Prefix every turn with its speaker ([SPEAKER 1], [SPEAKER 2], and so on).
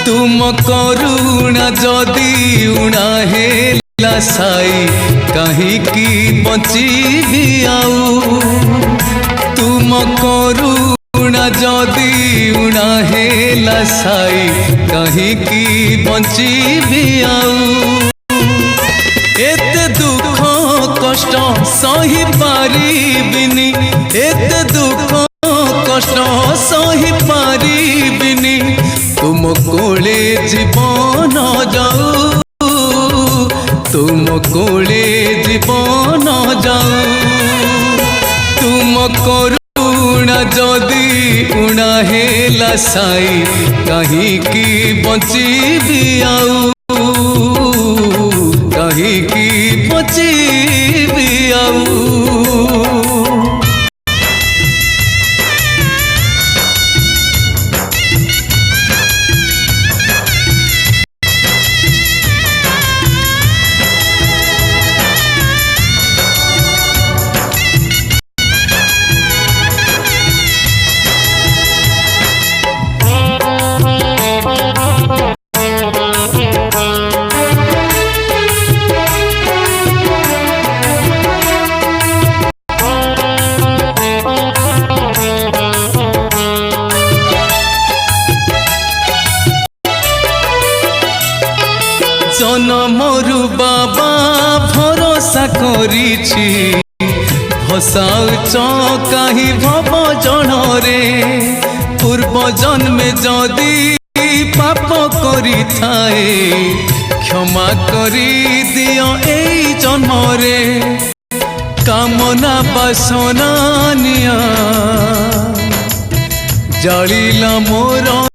[SPEAKER 1] तुम करुणा जदि उणा हेला साई कहीं बची आऊ तुम करुणा जदि उणा हेला साई कहीं बची आऊ एते दुख कष्ट सही पारिबिनी एते दुख कष्ट सही पारिबिनी तुम कोले जीवन जाऊ तुम कोले जीवन जाऊ तुम करुणा जदि उणा हेला साई कहीं बची आऊ कहीं बची आऊ जनमरु बाबा भरोसा करिछि भसाउच कहीं भव जनरे पूर्व जन्मे जदि पाप करि थाए क्षमा करि दियो एई जन्मरे कामना बासना निया जलिला मोर